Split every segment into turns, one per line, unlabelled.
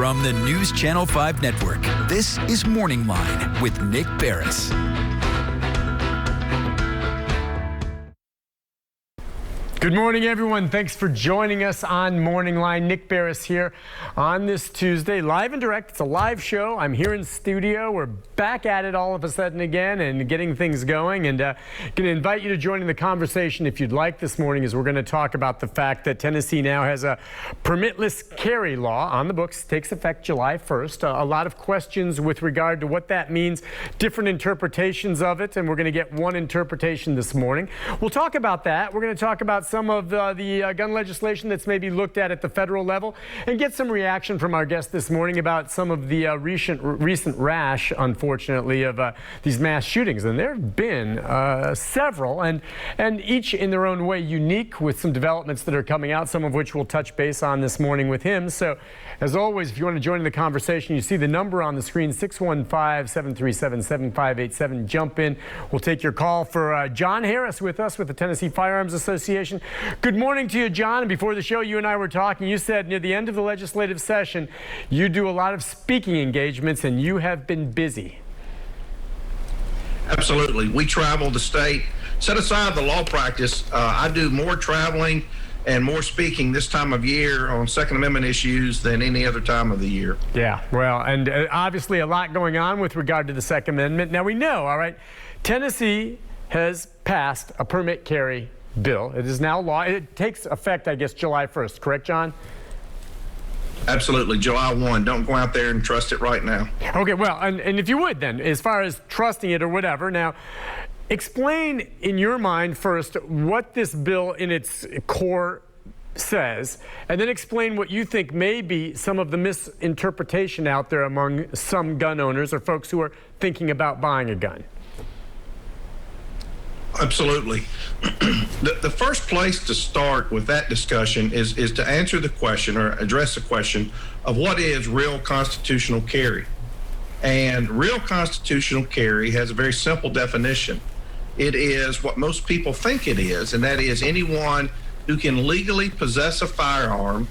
From the News Channel 5 Network, this is Morning Line with Nick Barris.
Good morning, everyone. Thanks for joining us on Morning Line. Nick Barris here on this Tuesday, live and direct. It's a live show. I'm here in studio. We're back at it all of a sudden again and getting things going. And going to invite you to join in the conversation if you'd like this morning, as we're going to talk about the fact that Tennessee now has a permitless carry law on the books. Takes effect July 1st. A lot of questions with regard to what that means, different interpretations of it, and we're going to get one interpretation this morning. We'll talk about that. We're going to talk about some of the gun legislation that's maybe looked at the federal level, and get some reaction from our guest this morning about some of the recent rash, unfortunately, of these mass shootings. And there have been several, and each in their own way unique, with some developments that are coming out, some of which we'll touch base on this morning with him. So, as always, if you want to join in the conversation, you see the number on the screen, 615-737-7587. Jump in. We'll take your call for John Harris with us with the Tennessee Firearms Association. Good morning to you, John. And before the show, you and I were talking. You said near the end of the legislative session, you do a lot of speaking engagements, and you have been busy.
Absolutely. We travel the state. Set aside the law practice, I do more traveling and more speaking this time of year on Second Amendment issues than any other time of the year.
Yeah, well, and obviously a lot going on with regard to the Second Amendment. Now, we know, all right, Tennessee has passed a permit carry bill. It is now law. It takes effect, I guess, July 1st. Correct, John?
Absolutely. July 1. Don't go out there and trust it right now.
Okay, well, and if you would then, as far as trusting it or whatever, now, explain in your mind first what this bill in its core says, and then explain what you think may be some of the misinterpretation out there among some gun owners or folks who are thinking about buying a gun.
Absolutely. The first place to start with that discussion is to answer the question or address the question of what is real constitutional carry. And real constitutional carry has a very simple definition. It is what most people think it is, and that is anyone who can legally possess a firearm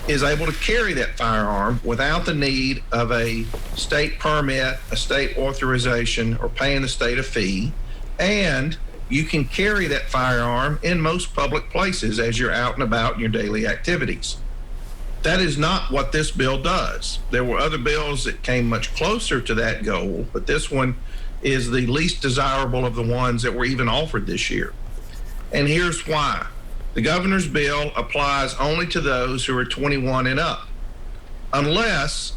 is able to carry that firearm without the need of a state permit, a state authorization, or paying the state a fee. And you can carry that firearm in most public places as you're out and about in your daily activities. That is not what this bill does. There were other bills that came much closer to that goal, but this one is the least desirable of the ones that were even offered this year. And here's why. The governor's bill applies only to those who are 21 and up, unless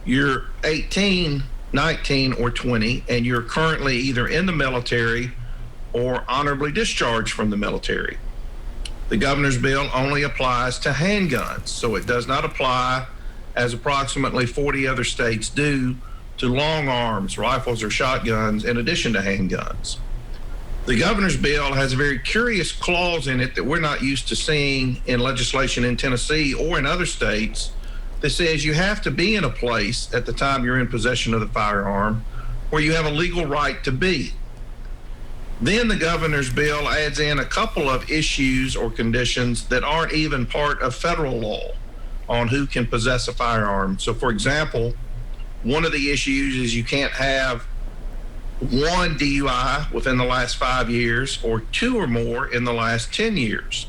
you're 18, 19, or 20, and you're currently either in the military or honorably discharged from the military. The governor's bill only applies to handguns, so it does not apply, as approximately 40 other states do, to long arms, rifles, or shotguns, in addition to handguns. The governor's bill has a very curious clause in it that we're not used to seeing in legislation in Tennessee or in other states that says you have to be in a place at the time you're in possession of the firearm where you have a legal right to be. Then the governor's bill adds in a couple of issues or conditions that aren't even part of federal law on who can possess a firearm. So, for example, one of the issues is you can't have one DUI within the last 5 years or two or more in the last 10 years.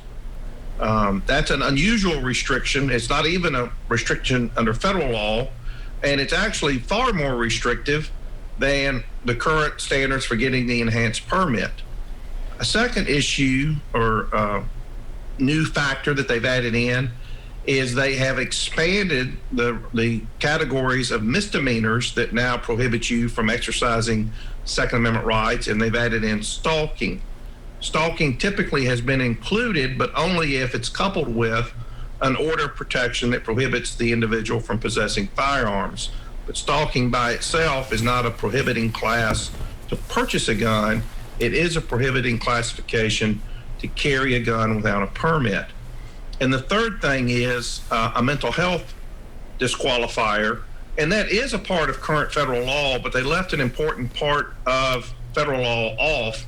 That's an unusual restriction. It's not even a restriction under federal law, and it's actually far more restrictive than the current standards for getting the enhanced permit. A second issue or new factor that they've added in is they have expanded the categories of misdemeanors that now prohibit you from exercising Second Amendment rights, and they've added in stalking. Stalking typically has been included, but only if it's coupled with an order of protection that prohibits the individual from possessing firearms. But stalking by itself is not a prohibiting class to purchase a gun. It is a prohibiting classification to carry a gun without a permit. And the third thing is a mental health disqualifier, and that is a part of current federal law, but they left an important part of federal law off.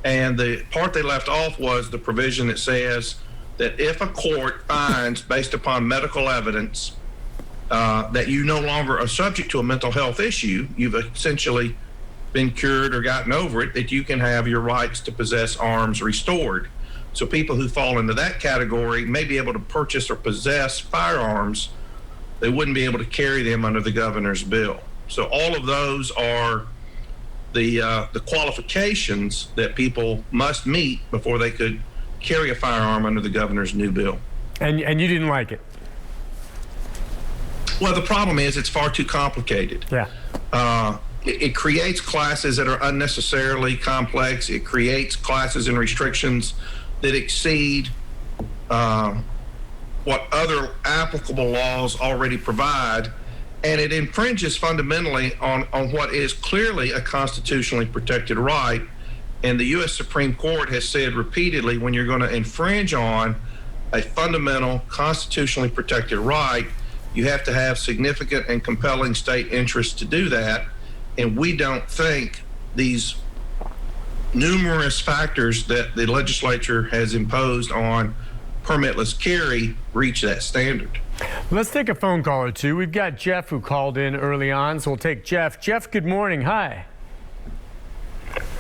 And the part they left off was the provision that says that if a court finds, based upon medical evidence, that you no longer are subject to a mental health issue, you've essentially been cured or gotten over it, that you can have your rights to possess arms restored. So people who fall into that category may be able to purchase or possess firearms. They wouldn't be able to carry them under the governor's bill. So all of those are the qualifications that people must meet before they could carry a firearm under the governor's new bill.
And you didn't like it?
Well, the problem is it's far too complicated.
Yeah.
It creates classes that are unnecessarily complex. It creates classes and restrictions that exceed what other applicable laws already provide, and it infringes fundamentally on what is clearly a constitutionally protected right. And the U.S. Supreme Court has said repeatedly, when you're going to infringe on a fundamental constitutionally protected right, you have to have significant and compelling state interest to do that. And we don't think these numerous factors that the legislature has imposed on permitless carry reach that standard.
Let's take a phone call or two. We've got Jeff who called in early on, so we'll take Jeff. Jeff, good morning. Hi.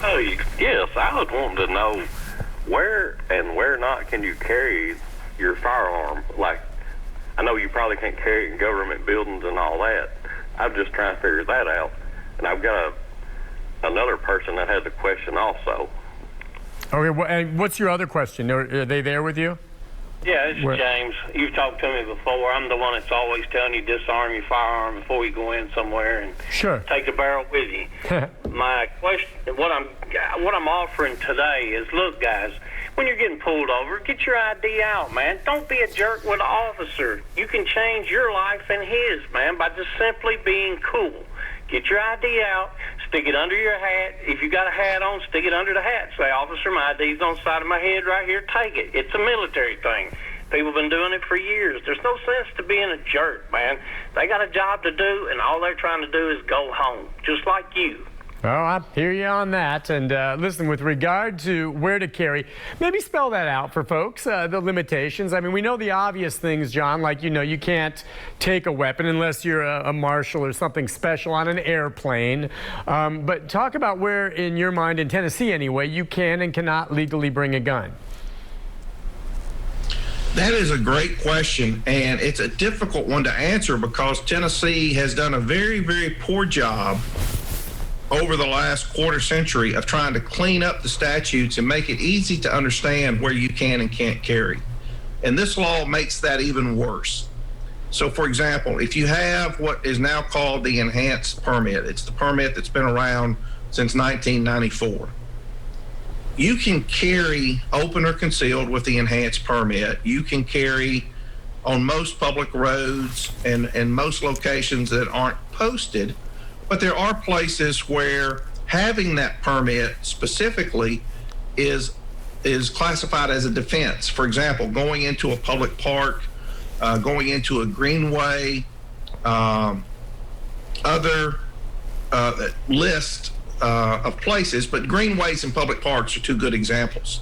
Oh, yes, I was wanting to know where and where not can you carry your firearm? Like, I know you probably can't carry it in government buildings and all that. I'm just trying to figure that out. And I've got another person that has a question also.
Okay, well, and what's your other question? Are they there with you?
Yeah, this is James. You've talked to me before. I'm the one that's always telling you disarm your firearm before you go in somewhere and take the barrel with you. My question, what I'm offering today is, look, guys, when you're getting pulled over, get your ID out, man. Don't be a jerk with an officer. You can change your life and his, man, by just simply being cool. Get your ID out, stick it under your hat. If you got a hat on, stick it under the hat. Say, officer, my ID's on the side of my head right here. Take it. It's a military thing. People have been doing it for years. There's no sense to being a jerk, man. They got a job to do, and all they're trying to do is go home, just like you.
Oh, I hear you on that. And listen, with regard to where to carry, maybe spell that out for folks, the limitations. I mean, we know the obvious things, John, like, you can't take a weapon unless you're a marshal or something special on an airplane. But talk about where, in your mind, in Tennessee anyway, you can and cannot legally bring a gun.
That is a great question, and it's a difficult one to answer because Tennessee has done a very, very poor job over the last quarter century of trying to clean up the statutes and make it easy to understand where you can and can't carry. And this law makes that even worse. So, for example, if you have what is now called the enhanced permit, it's the permit that's been around since 1994. You can carry open or concealed with the enhanced permit. You can carry on most public roads and most locations that aren't posted. But there are places where having that permit specifically is classified as a defense. For example, going into a public park, going into a greenway, other list of places, but greenways and public parks are two good examples.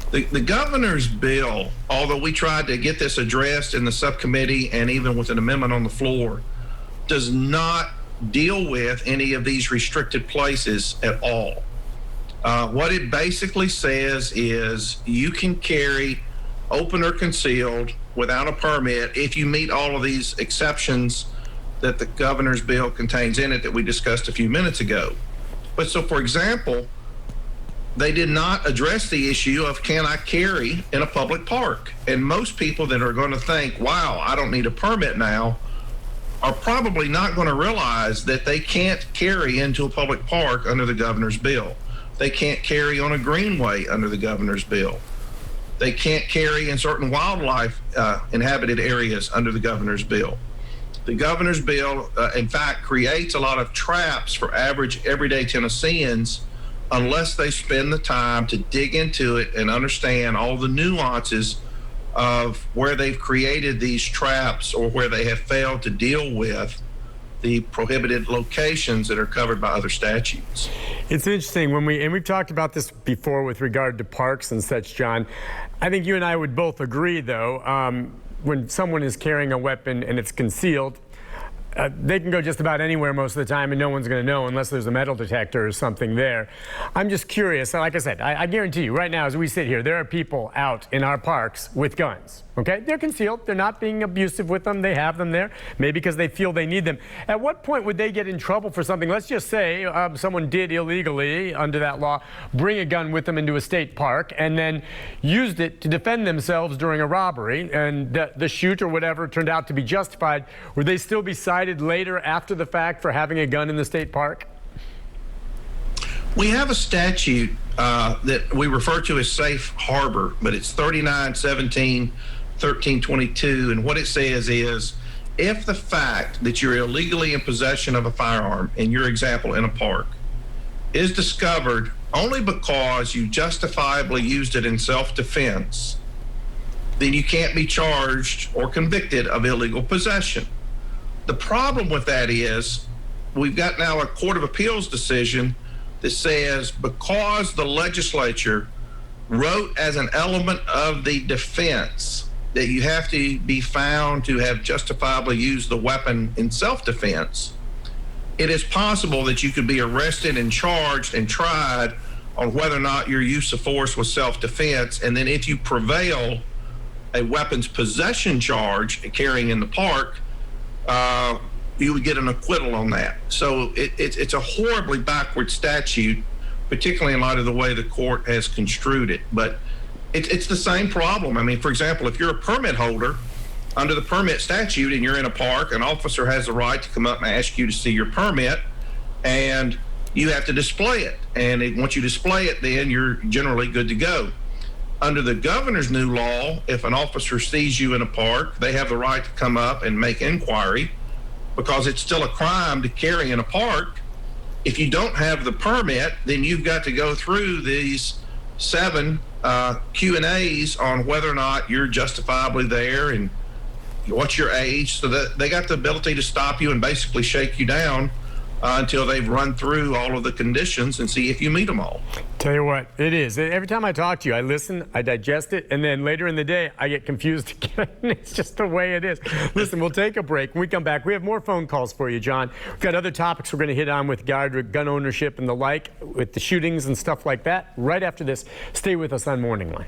The governor's bill, although we tried to get this addressed in the subcommittee and even with an amendment on the floor, does not deal with any of these restricted places at all. What it basically says is you can carry open or concealed without a permit if you meet all of these exceptions that the governor's bill contains in it that we discussed a few minutes ago. But so, for example, they did not address the issue of can I carry in a public park? And most people that are going to think, wow, I don't need a permit now, are probably not going to realize that they can't carry into a public park under the governor's bill. They can't carry on a greenway under the governor's bill. They can't carry in certain wildlife inhabited areas under the governor's bill. The governor's bill, in fact, creates a lot of traps for average everyday Tennesseans unless they spend the time to dig into it and understand all the nuances of where they've created these traps or where they have failed to deal with the prohibited locations that are covered by other statutes.
It's interesting we've talked about this before with regard to parks and such, John. I think you and I would both agree, though, when someone is carrying a weapon and it's concealed, they can go just about anywhere most of the time and no one's going to know unless there's a metal detector or something there. I'm just curious. Like I said, I guarantee you right now as we sit here, there are people out in our parks with guns. Okay? They're concealed. They're not being abusive with them. They have them there, maybe because they feel they need them. At what point would they get in trouble for something? Let's just say someone did illegally, under that law, bring a gun with them into a state park and then used it to defend themselves during a robbery, and the shoot or whatever turned out to be justified. Would they still be cited later after the fact for having a gun in the state park?
We have a statute that we refer to as safe harbor, but it's 3917-1322, and what it says is, if the fact that you're illegally in possession of a firearm, in your example in a park, is discovered only because you justifiably used it in self-defense, then you can't be charged or convicted of illegal possession. The problem with that is we've got now a Court of Appeals decision that says because the legislature wrote as an element of the defense that you have to be found to have justifiably used the weapon in self-defense, it is possible that you could be arrested and charged and tried on whether or not your use of force was self-defense. And then if you prevail a weapons possession charge carrying in the park, you would get an acquittal on that. So it's a horribly backward statute, particularly in light of the way the court has construed it. But it's the same problem. I mean, for example, if you're a permit holder under the permit statute and you're in a park, an officer has the right to come up and ask you to see your permit, and you have to display it. And once you display it, then you're generally good to go. Under the governor's new law, if an officer sees you in a park, they have the right to come up and make inquiry, because it's still a crime to carry in a park. If you don't have the permit, then you've got to go through these 7 Q&As on whether or not you're justifiably there and what's your age, so that they got the ability to stop you and basically shake you down until they've run through all of the conditions and see if you meet them all.
Tell you what, it is. Every time I talk to you, I listen, I digest it, and then later in the day, I get confused again. It's just the way it is. Listen, we'll take a break. When we come back, we have more phone calls for you, John. We've got other topics we're going to hit on with gun ownership and the like, with the shootings and stuff like that. Right after this, stay with us on Morning Line.